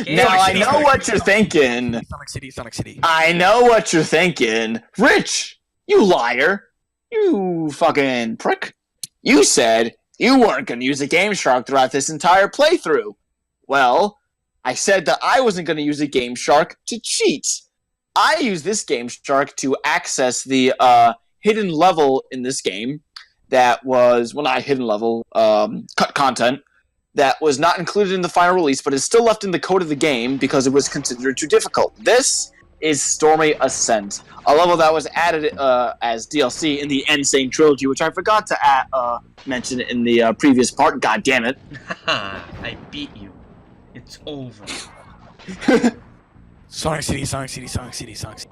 Now I know what you're thinking. Sonic City. I know what you're thinking. Rich, you liar. You fucking prick. You said you weren't going to use a Game Shark throughout this entire playthrough. Well, I said that I wasn't going to use a Game Shark to cheat. I used this Game Shark to access the hidden level in this game that was, well, not hidden level, cut content that was not included in the final release, but is still left in the code of the game because it was considered too difficult. This is Stormy Ascent, a level that was added as DLC in the Insane Trilogy, which I forgot to mention in the previous part. God damn it. I beat you. It's over. Sonic City. Minecraft.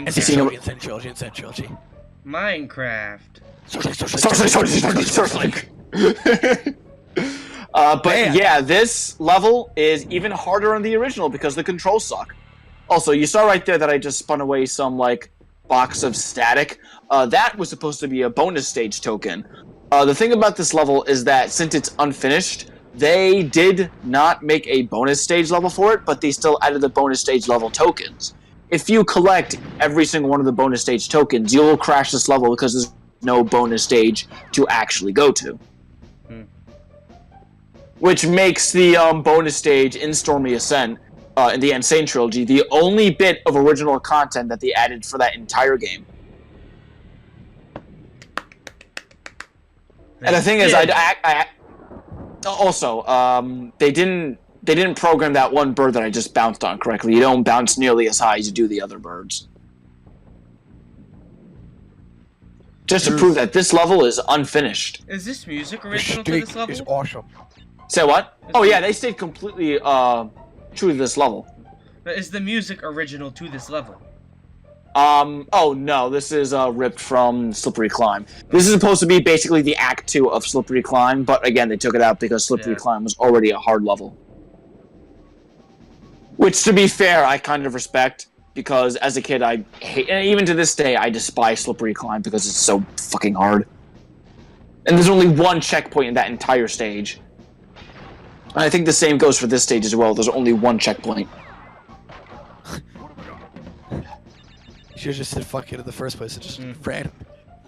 Insane Trilogy. Minecraft. But yeah, this level is even harder on the original because the controls suck. Also, you saw right there that I just spun away some, like, box of static. That was supposed to be a bonus stage token. The thing about this level is that since it's unfinished, they did not make a bonus stage level for it, but they still added the bonus stage level tokens. If you collect every single one of the bonus stage tokens, you will crash this level because there's no bonus stage to actually go to. Which makes the bonus stage in Stormy Ascent, in the Insane Trilogy, the only bit of original content that they added for that entire game. And the thing is, they didn't program that one bird that I just bounced on correctly. You don't bounce nearly as high as you do the other birds. Just to prove that this level is unfinished. Is this music original to this level? It's awesome. Say what? Oh yeah, they stayed completely true to this level. But is the music original to this level? Oh no, this is ripped from Slippery Climb. This is supposed to be basically the Act 2 of Slippery Climb, but again, they took it out because Slippery Climb was already a hard level. Which, to be fair, I kind of respect, because as a kid, I hate, and even to this day, I despise Slippery Climb because it's so fucking hard. And there's only one checkpoint in that entire stage. And I think the same goes for this stage as well. There's only one checkpoint. You should have just said fuck it in the first place and just ran,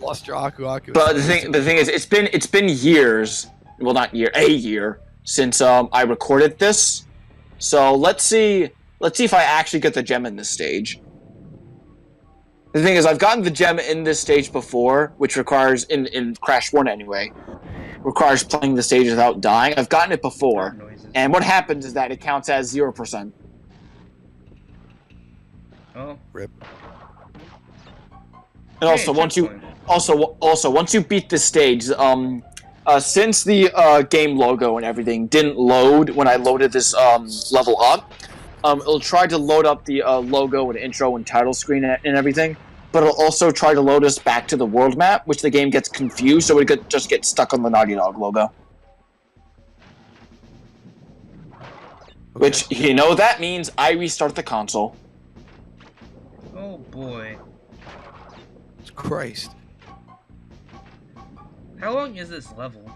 lost your Aku. But the thing is, it's been years. Well, not a year since I recorded this. So let's see if I actually get the gem in this stage. The thing is, I've gotten the gem in this stage before, which requires in Crash 1 anyway. Requires playing the stage without dying. I've gotten it before, and what happens is that it counts as 0%. Oh, rip. And also, once you beat this stage, since the game logo and everything didn't load when I loaded this level up, it'll try to load up the logo and intro and title screen and everything. But it'll also try to load us back to the world map, which the game gets confused, so it could just get stuck on the Naughty Dog logo. Okay. Which, you know, that means I restart the console. Oh boy. Christ. How long is this level?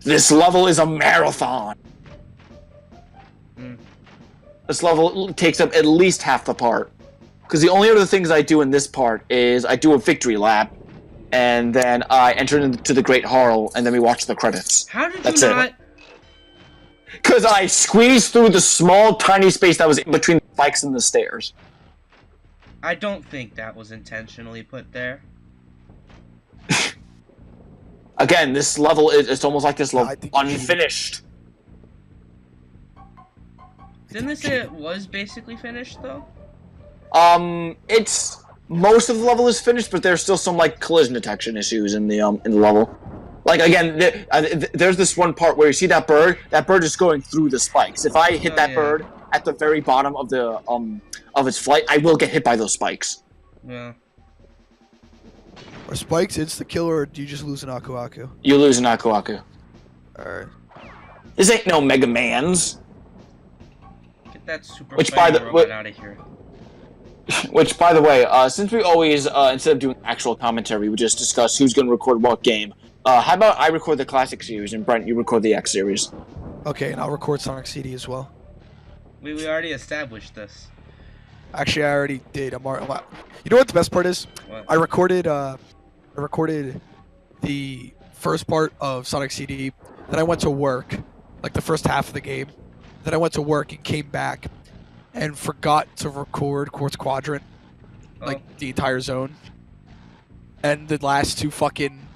This level is a marathon. Mm. This level takes up at least half the part. Because the only other things I do in this part is I do a victory lap, and then I enter into the Great Hall, and then we watch the credits. How did That's you not... Because I squeezed through the small, tiny space that was in between the spikes and the stairs. I don't think that was intentionally put there. Again, this level it's almost like this level unfinished. Didn't they say it was basically finished, though? It's most of the level is finished, but there's still some like collision detection issues in the level. Like again, there's this one part where you see that bird. That bird is going through the spikes. If I hit that bird at the very bottom of the of its flight, I will get hit by those spikes. Yeah. Are spikes insta killer, or do you just lose an Aku? You lose an Aku. Alright. This ain't no Mega Man's. Get that super robot out of here. Which, by the way, since we always, instead of doing actual commentary, we just discuss who's going to record what game, how about I record the Classic series, and Brent, you record the X series? Okay, and I'll record Sonic CD as well. We already established this. Actually, I already did. You know what the best part is? What? I recorded the first part of Sonic CD. Then I went to work, like the first half of the game. Then I went to work and came back, and forgot to record Quartz Quadrant, like the entire zone. And the last 2 fucking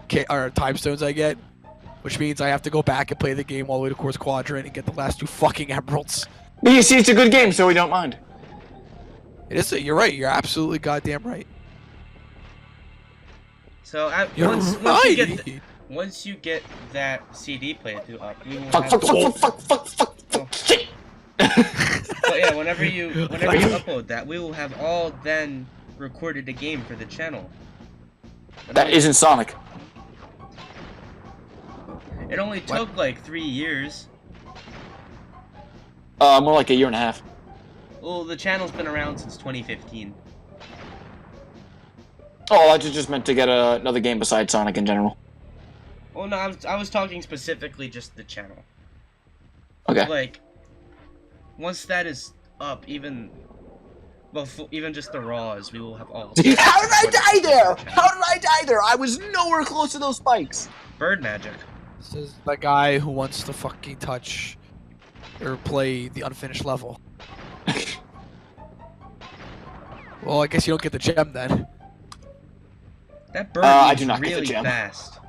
time stones I get, which means I have to go back and play the game all the way to Quartz Quadrant and get the last 2 fucking emeralds. But you see, it's a good game, so we don't mind. It is. You're right. You're absolutely goddamn right. So You're once you get that CD playthrough up, we will Fuck, have fuck, shit! But yeah, whenever you upload that, we will have all then recorded a game for the channel. That isn't Sonic. It only took like 3 years. More like a year and a half. Well, the channel's been around since 2015. Oh, I just meant to get another game besides Sonic in general. Well, no, I was talking specifically just the channel. Okay. Like, once that is up, even just the raws, we will have all. How did I die there? How did I die there? I was nowhere close to those spikes. Bird magic. This is the guy who wants to fucking touch or play the unfinished level. Well, I guess you don't get the gem then. That bird I moves do not get the really gem. fast.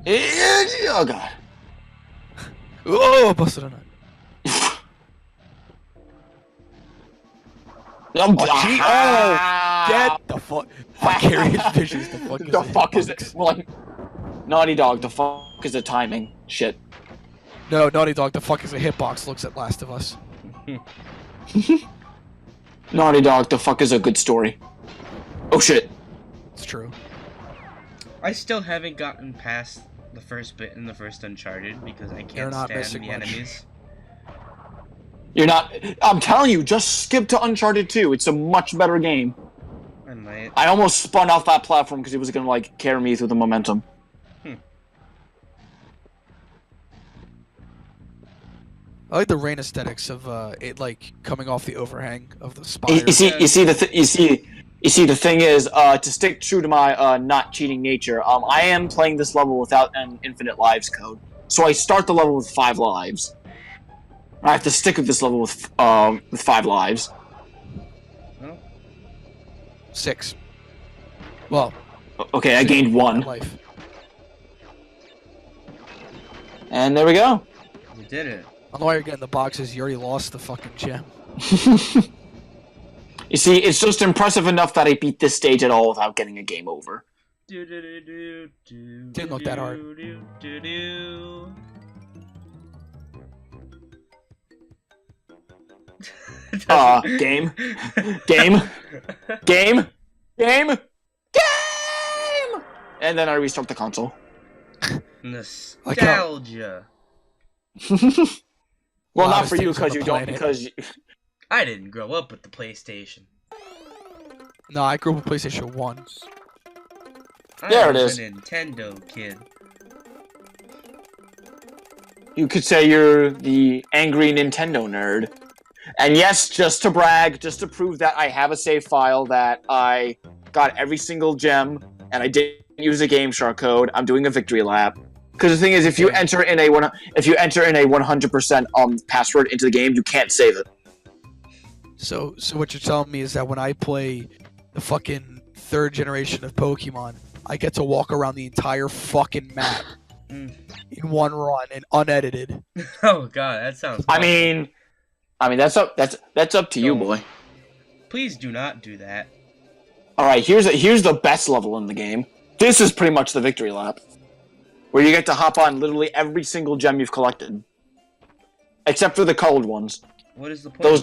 Oh god. Oh, busted a nut. Get the fuck. Vicarious visions. The fuck is it? Well, like, Naughty Dog. The fuck is the timing? Shit. No, Naughty Dog. The fuck is a hitbox? Looks at Last of Us. Naughty Dog. The fuck is a good story? Oh shit. It's true. I still haven't gotten past the first bit in the first Uncharted because I can't stand the enemies. You're not. I'm telling you, just skip to Uncharted 2. It's a much better game. I might. I almost spun off that platform because it was gonna like carry me through the momentum. I like the rain aesthetics of it, like coming off the overhang of the spire. You see the thing is, to stick true to my not cheating nature, I am playing this level without an infinite lives code. So I start the level with 5 lives. I have to stick with this level with 5 lives. Well, 6. Well. Okay, I gained 1. Life. And there we go. you did it. I don't know why you're getting the boxes. You already lost the fucking gem. You see, it's just impressive enough that I beat this stage at all without getting a game over. Didn't look that hard. Game. Game. Game. Game. Game! And then I restart the console. Nostalgia. Well, not for you, because you don't, because... I didn't grow up with the PlayStation. No, I grew up with PlayStation 1. There it I is. was a Nintendo kid. You could say you're the angry Nintendo nerd. And yes, just to brag, just to prove that I have a save file, that I got every single gem, and I didn't use a Game Shark code, I'm doing a victory lap. Because the thing is, if you enter in a 100% password into the game, you can't save it. So what you're telling me is that when I play the fucking 3rd generation of Pokemon, I get to walk around the entire fucking map in one run and unedited. Oh god, that sounds. I mean, that's up to you, boy. Please do not do that. All right, here's the best level in the game. This is pretty much the victory lap, where you get to hop on literally every single gem you've collected, except for the colored ones. What is the point? Those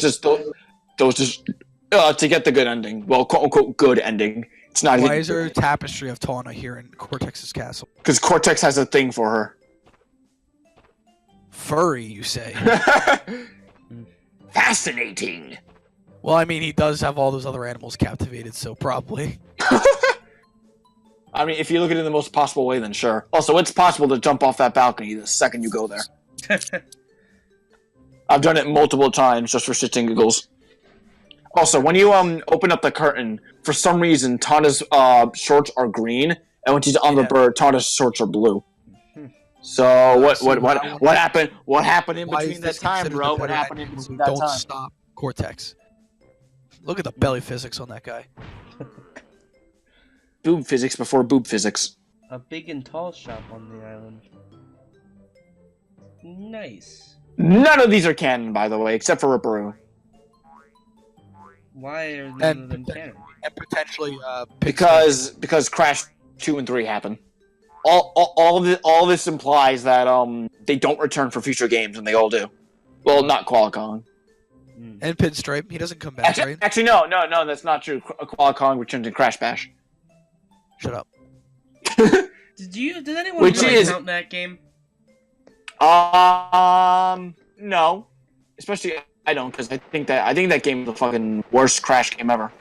just to get the good ending. Well, quote unquote good ending. It's not. Why is there a tapestry of Tawna here in Cortex's castle? Because Cortex has a thing for her. Furry, you say? Fascinating. Well, I mean, he does have all those other animals captivated, so probably. I mean, if you look at it in the most possible way, then sure. Also, it's possible to jump off that balcony the second you go there. I've done it multiple times just for shits and giggles. Also, when you open up the curtain, for some reason Tana's shorts are green, and when she's on the bird, Tana's shorts are blue. So what happened? What happened in between that time, bro? What happened in between that time? Don't stop, Cortex. Look at the belly physics on that guy. Boob physics before boob physics. A big and tall shop on the island. Nice. None of these are canon, by the way, except for Ripperoo. Why are none of them canon? And potentially, because Crash 2 and 3 happen. All this implies that they don't return for future games, and they all do. Well, not Qualcomm. And Pinstripe, he doesn't come back, right? Actually, no, that's not true. Qualcomm returns in Crash Bash. Shut up. Did anyone really count that game? No. Especially I don't, because I think that game is the fucking worst Crash game ever.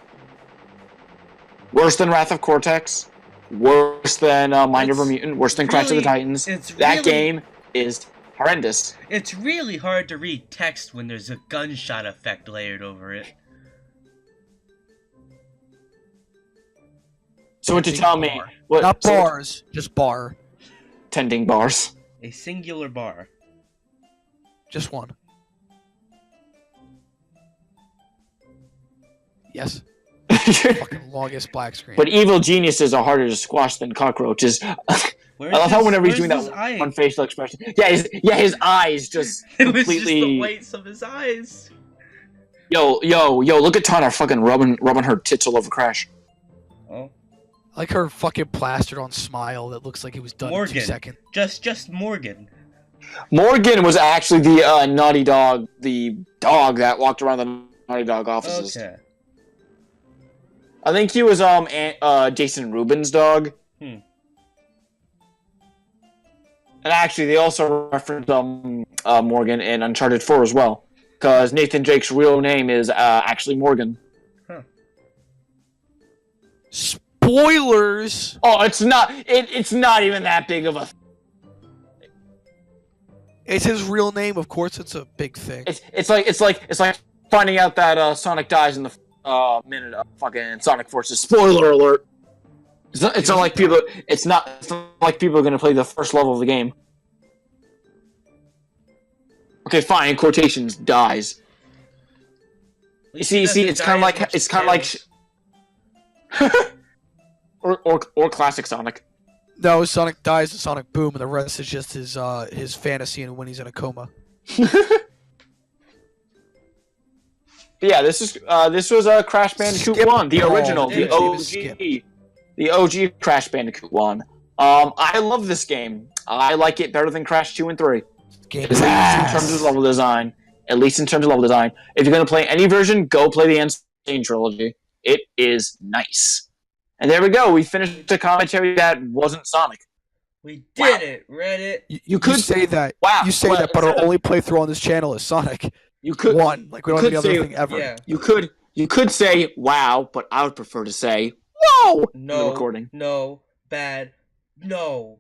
Worse than Wrath of Cortex. Worse than Mind Over Mutant. Worse than Crash of the Titans. That game is horrendous. It's really hard to read text when there's a gunshot effect layered over it. So what you tell me? What, not bars, just bar. Tending bars. A singular bar. Just one. Yes. Fucking longest black screen. But evil geniuses are harder to squash than cockroaches. I love how whenever he's doing that one facial expression. Yeah, his eyes just completely... It was just the whites of his eyes. Yo, look at Tana fucking rubbing her tits all over Crash. Oh. Like her fucking plastered on smile that looks like it was done in 2 seconds. Just Morgan. Morgan was actually the Naughty Dog, the dog that walked around the Naughty Dog offices. Okay. I think he was Jason Rubin's dog. And actually, they also referenced Morgan in Uncharted 4 as well, because Nathan Drake's real name is actually Morgan. Huh. Spoilers. Oh, it's not. It's not even that big of a. It's his real name, of course. It's a big thing. It's like finding out that Sonic dies in the minute of fucking Sonic Forces. Spoiler alert. It's not like people. It's not like people are gonna play the first level of the game. Okay, fine. In quotations, dies. You see, it's kind of like. or classic Sonic. No, Sonic dies in Sonic Boom, and the rest is just his fantasy and when he's in a coma. Yeah, this was Crash Bandicoot 1, the original, the OG Crash Bandicoot 1. I love this game. I like it better than Crash 2 and 3. Game is in terms of level design. At least in terms of level design. If you're gonna play any version, go play the Insane Trilogy. It is nice. And there we go. We finished a commentary that wasn't Sonic. We did it, Reddit. You could say that. Wow. You say that, but our only playthrough on this channel is Sonic. You could one. Like we don't have any other thing ever. Yeah. You could say wow, but I would prefer to say whoa. No. Recording. No. Bad. No.